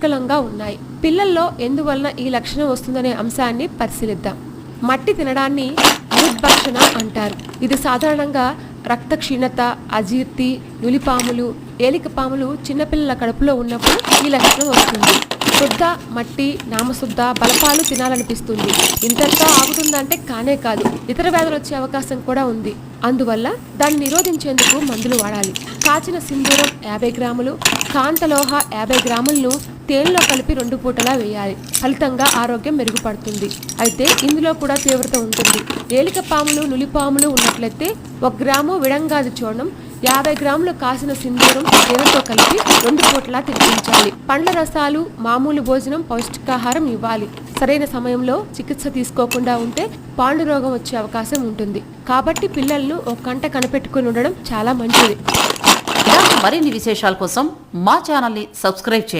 పుష్కలంగా ఉన్నాయి. పిల్లల్లో ఎందువలన ఈ లక్షణం వస్తుందనే అంశాన్ని పరిశీలిద్దాం. మట్టి తినడాన్ని మృద్భక్షణ అంటారు. ఇది సాధారణంగా రక్త క్షీణత, అజీర్తి, నులిపాములు, ఏలికపాములు చిన్నపిల్లల కడుపులో ఉన్నప్పుడు ఈ లక్షణం వస్తుంది. శుద్ధ మట్టి, నామశుద్ధ, బలపాలు తినాలనిపిస్తుంది. ఇంతటితో ఆగుతుందంటే కానే కాదు, ఇతర వ్యాధులు వచ్చే అవకాశం కూడా ఉంది. అందువల్ల దాన్ని నిరోధించేందుకు మందులు వాడాలి. కాచిన సింధూరం 50 గ్రాములు, కాంతలోహ 50 గ్రాములను తేనెలో కలిపి 2 పూటలా వేయాలి. ఫలితంగా ఆరోగ్యం మెరుగుపడుతుంది. అయితే ఇందులో కూడా తీవ్రత ఉంటుంది. ఏలికపాములు, నులిపాములు ఉన్నట్లయితే 1 గ్రాము విడంగాది చూర్ణం, 50 గ్రాములు కాసిన సింధూరం తేనెతో కలిపి 2 పూటలా తినిపించాలి. పండ్ల రసాలు, మామూలు భోజనం, పౌష్టికాహారం ఇవ్వాలి. సరైన సమయంలో చికిత్స తీసుకోకుండా ఉంటే పాండు రోగం వచ్చే అవకాశం ఉంటుంది. కాబట్టి పిల్లలను ఒక కంట కనిపెట్టుకుని ఉండడం చాలా మంచిది. మరిన్ని విశేషాల కోసం మా ఛానల్ని సబ్స్క్రైబ్ చేయండి.